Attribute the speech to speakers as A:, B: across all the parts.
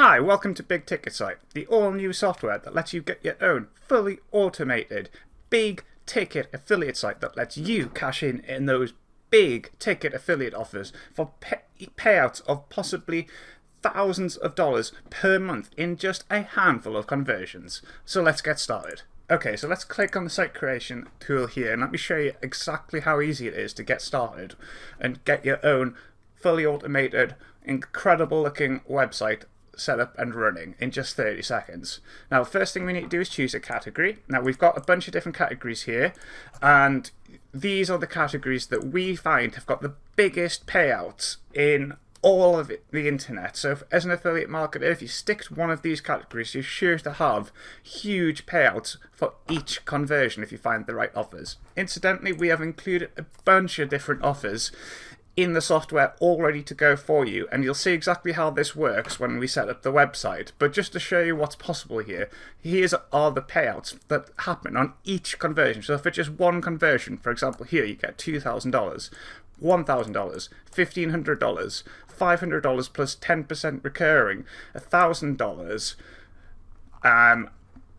A: Hi, welcome to Big Ticket Site, the all-new software that lets you get your own fully automated big ticket affiliate site that lets you cash in those big ticket affiliate offers for payouts of possibly thousands of dollars per month in just a handful of conversions. So let's get started. Okay, so let's click on the site creation tool here and let me show you exactly how easy it is to get started and get your own fully automated, incredible looking website set up and running in just 30 seconds. Now, the first thing we need to do is choose a category. Now, we've got a bunch of different categories here, and these are the categories that we find have got the biggest payouts in all of the internet. So as an affiliate marketer, if you stick to one of these categories, you're sure to have huge payouts for each conversion if you find the right offers. Incidentally, we have included a bunch of different offers in the software all ready to go for you, and you'll see exactly how this works when we set up the website. But just to show you what's possible here, here's are the payouts that happen on each conversion. So for just one conversion, for example, here you get $2,000, $1,000, $1,500, $500 plus 10% recurring, $1,000,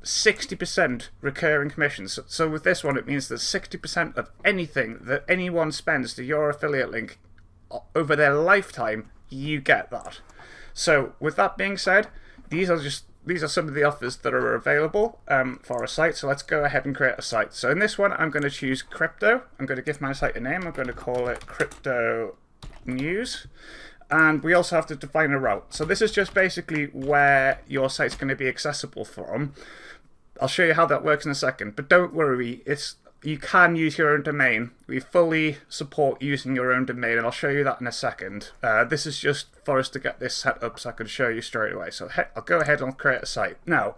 A: 60% recurring commissions. So with this one, it means that 60% of anything that anyone spends to your affiliate link over their lifetime, you get that. So with that being said, these are some of the offers that are available for a site. So let's go ahead and create a site. So in this one, I'm going to choose crypto. I'm going to give my site a name. I'm going to call it Crypto News. And we also have to define a route. So this is just basically where your site's going to be accessible from. I'll show you how that works in a second, but don't worry, you can use your own domain. We fully support using your own domain, and I'll show you that in a second. This is just for us to get this set up so I can show you straight away. So I'll go ahead and create a site. Now,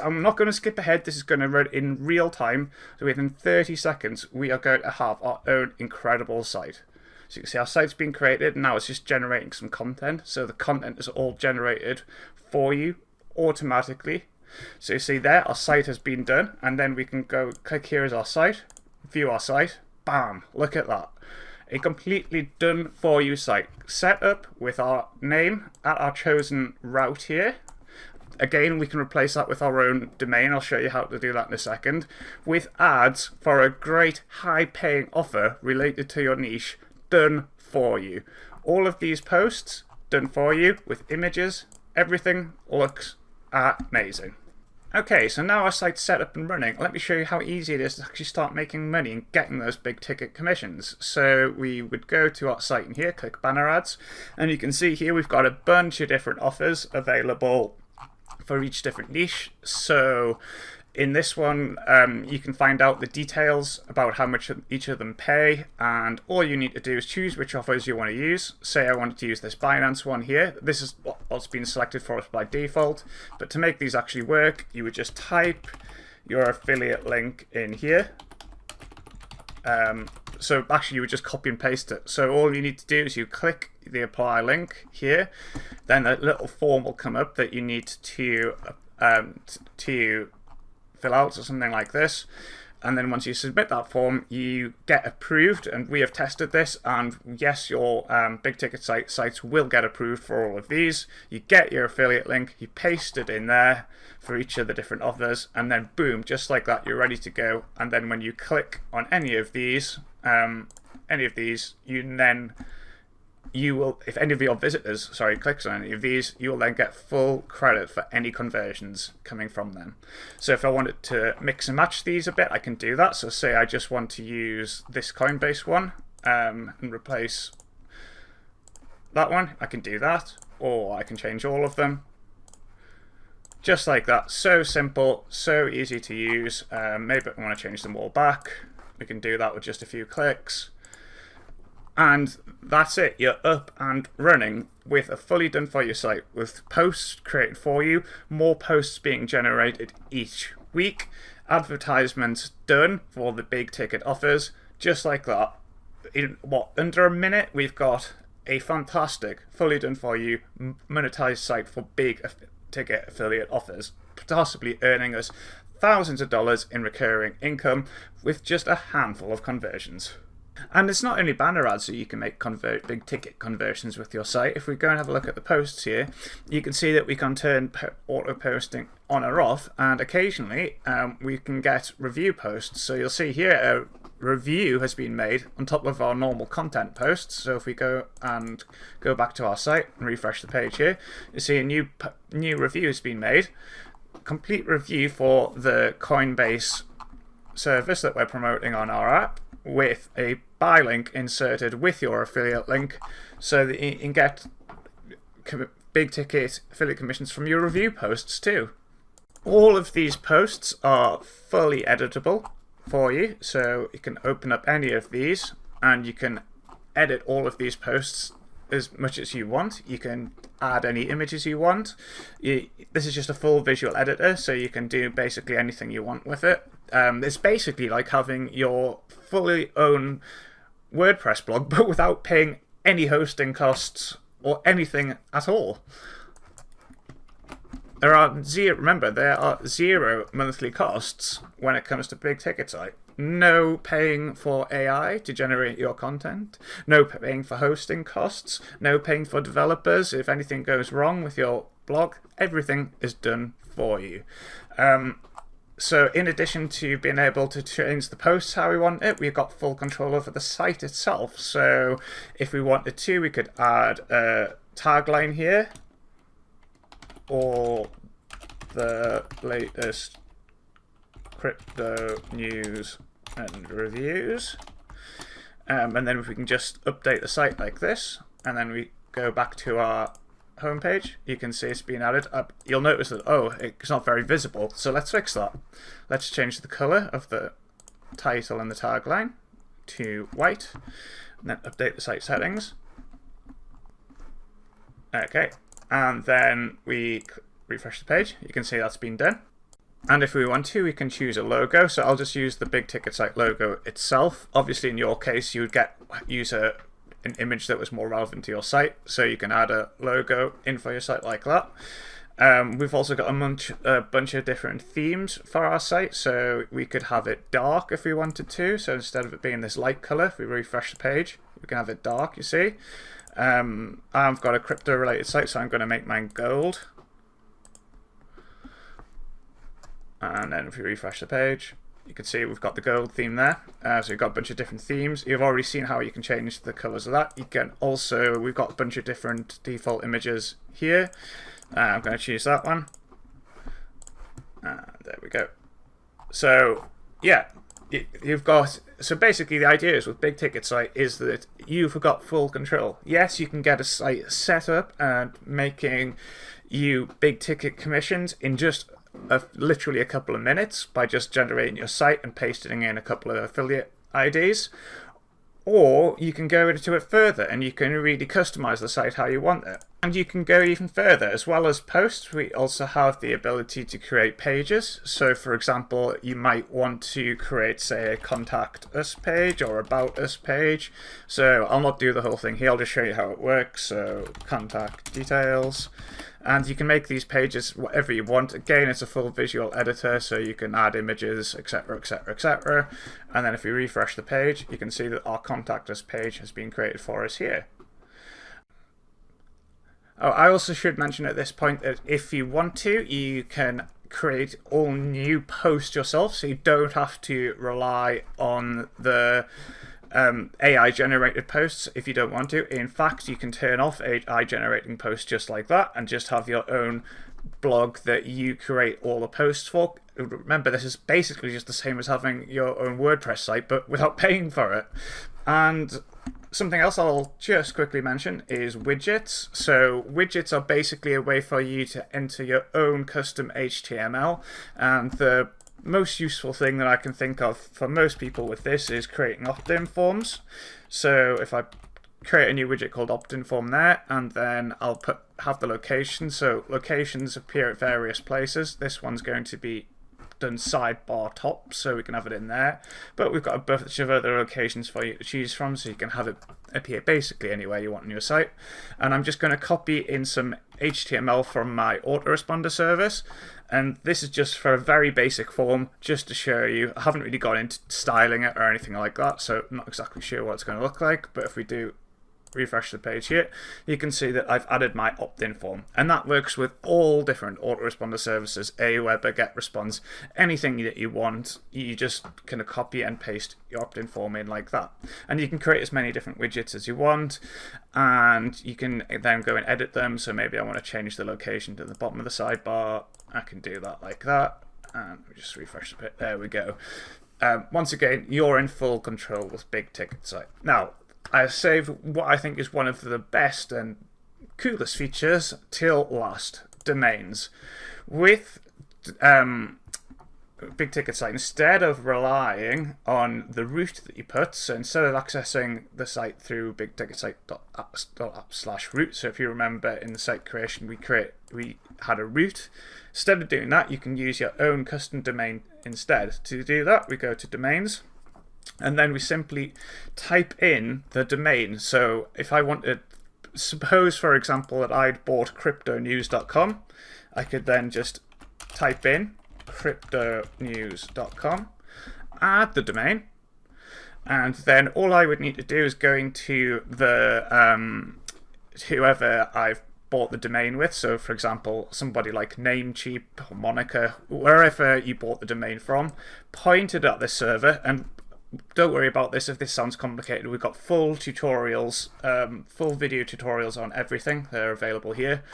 A: I'm not going to skip ahead. This is going to run in real time. So within 30 seconds, we are going to have our own incredible site. So you can see our site's been created, and now it's just generating some content. So the content is all generated for you automatically. So you see there, our site has been done, and then we can go click here as our site, view our site, bam, look at that. A completely done for you site, set up with our name at our chosen route here. Again, we can replace that with our own domain. I'll show you how to do that in a second. With ads for a great high paying offer related to your niche, done for you. All of these posts done for you with images, everything looks amazing. Okay, so now our site's set up and running. Let me show you how easy it is to actually start making money and getting those big ticket commissions. So we would go to our site in here, click banner ads, and you can see here we've got a bunch of different offers available for each different niche. So in this one, you can find out the details about how much each of them pay, and all you need to do is choose which offers you want to use. Say I wanted to use this Binance one here. This is what's been selected for us by default, but to make these actually work, you would just type your affiliate link in here. So actually you would just copy and paste it. So all you need to do is you click the apply link here, then a little form will come up that you need to fill out or something like this, and then once you submit that form, you get approved. And we have tested this, and yes, your big ticket sites will get approved for all of these. You get your affiliate link, you paste it in there for each of the different offers, and then boom, just like that, you're ready to go. And then when you click on any of these, you will, if any of your visitors, clicks on any of these, you will then get full credit for any conversions coming from them. So if I wanted to mix and match these a bit, I can do that. So say I just want to use this Coinbase one and replace that one, I can do that, or I can change all of them. Just like that, so simple, so easy to use. Maybe I want to change them all back. We can do that with just a few clicks. And that's it, you're up and running with a fully done for you site with posts created for you, more posts being generated each week, advertisements done for the big ticket offers, just like that. In under a minute, we've got a fantastic, fully done for you, monetized site for big ticket affiliate offers, possibly earning us thousands of dollars in recurring income with just a handful of conversions. And it's not only banner ads, so you can make big ticket conversions with your site. If we go and have a look at the posts here, you can see that we can turn auto posting on or off, and occasionally we can get review posts. So you'll see here a review has been made on top of our normal content posts. So if we go back to our site and refresh the page here, you see a new review has been made, complete review for the Coinbase service that we're promoting on our app, with a buy link inserted with your affiliate link, so that you can get big ticket affiliate commissions from your review posts too. All of these posts are fully editable for you, so you can open up any of these and you can edit all of these posts as much as you want. You can add any images you want. This is just a full visual editor, so you can do basically anything you want with it. It's basically like having your fully own WordPress blog, but without paying any hosting costs or anything at all. There are zero monthly costs when it comes to big ticket site. No paying for AI to generate your content, no paying for hosting costs, no paying for developers. If anything goes wrong with your blog, everything is done for you. So in addition to being able to change the posts how we want it, we've got full control over the site itself. So if we wanted to, we could add a tagline here, or the latest crypto news and reviews. And then if we can just update the site like this, and then we go back to our homepage, you can see it's been added up. You'll notice that, it's not very visible, so let's fix that. Let's change the color of the title and the tagline to white, and then update the site settings. Okay, and then we refresh the page. You can see that's been done. And if we want to, we can choose a logo. So I'll just use the big ticket site logo itself. Obviously, in your case, you would use an image that was more relevant to your site, so you can add a logo in for your site like that. We've also got a bunch of different themes for our site, so we could have it dark if we wanted to. So instead of it being this light color, if we refresh the page, we can have it dark, you see. I've got a crypto related site, so I'm going to make mine gold. And then if we refresh the page, you can see we've got the gold theme there. So we've got a bunch of different themes. You've already seen how you can change the colors of that. You can also, we've got a bunch of different default images here. I'm going to choose that one. There we go. So yeah, you've got, so basically the idea is with big ticket site is that you've got full control. Yes, you can get a site set up and making you big ticket commissions in just literally a couple of minutes by just generating your site and pasting in a couple of affiliate IDs. Or you can go into it further and you can really customize the site how you want it. And you can go even further. As well as posts, we also have the ability to create pages. So for example, you might want to create, say, a contact us page or about us page. So I'll not do the whole thing here, I'll just show you how it works. So contact details. And you can make these pages whatever you want. Again, it's a full visual editor, so you can add images, etc., etc., etc. And then if we refresh the page, you can see that our contact us page has been created for us here. Oh, I also should mention at this point that if you want to, you can create all new posts yourself, so you don't have to rely on the AI generated posts if you don't want to. In fact, you can turn off AI generating posts just like that and just have your own blog that you create all the posts for. Remember, this is basically just the same as having your own WordPress site, but without paying for it. And something else I'll just quickly mention is widgets. So widgets are basically a way for you to enter your own custom HTML, and the most useful thing that I can think of for most people with this is creating opt-in forms. So if I create a new widget called opt-in form there, and then I'll have the location. So locations appear at various places. This one's going to be done sidebar top, so we can have it in there. But we've got a bunch of other locations for you to choose from, so you can have it appear basically anywhere you want on your site. And I'm just going to copy in some HTML from my autoresponder service. And this is just for a very basic form, just to show you. I haven't really gone into styling it or anything like that, so I'm not exactly sure what it's going to look like. But if we do refresh the page here, you can see that I've added my opt-in form, and that works with all different autoresponder services, Aweber, GetResponse, anything that you want. You just kind of copy and paste your opt-in form in like that, and you can create as many different widgets as you want, and you can then go and edit them. So maybe I want to change the location to the bottom of the sidebar. I can do that like that, and we just refresh the page. There we go. Once again, you're in full control with Big Ticket Site. Now, I saved what I think is one of the best and coolest features till last: domains. With Big Ticket Site, instead of relying on the route that you put, so instead of accessing the site through bigticketsite.app/route, so if you remember in the site creation we had a route. Instead of doing that, you can use your own custom domain instead. To do that, we go to domains, and then we simply type in the domain. So if I wanted, suppose for example that I'd bought cryptonews.com, I could then just type in cryptonews.com, add the domain, and then all I would need to do is go into the whoever I've bought the domain with. So for example, somebody like Namecheap or Monica, wherever you bought the domain from, point it at this server. And don't worry about this if this sounds complicated. We've got full tutorials, full video tutorials on everything. They're available here,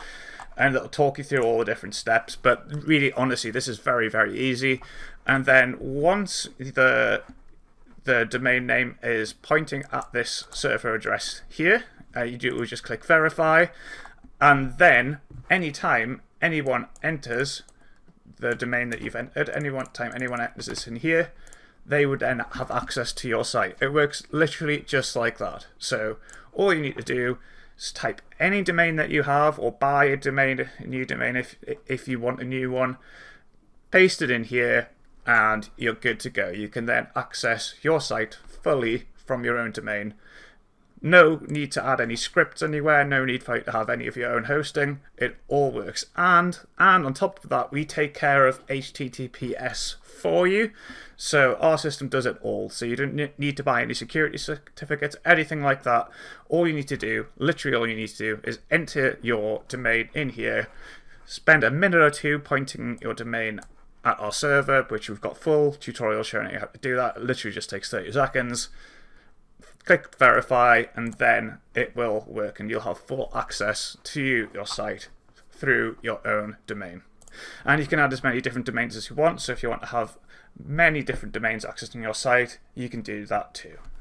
A: and it'll talk you through all the different steps. But really, honestly, this is very, very easy. And then once the domain name is pointing at this server address here, we just click verify, and then anytime anyone enters the domain that you've entered, time anyone enters this in here, they would then have access to your site. It works literally just like that. So all you need to do is type any domain that you have, or buy a new domain if you want a new one, paste it in here, and you're good to go. You can then access your site fully from your own domain. No need to add any scripts anywhere, no need for you to have any of your own hosting. It all works. And on top of that, we take care of HTTPS for you. So our system does it all. So you don't need to buy any security certificates, anything like that. All you need to do, literally all you need to do, is enter your domain in here, spend a minute or two pointing your domain at our server, which we've got full tutorial showing you how to do that. It literally just takes 30 seconds. Click verify, and then it will work, and you'll have full access to your site through your own domain. And you can add as many different domains as you want. So if you want to have many different domains accessing your site, you can do that too.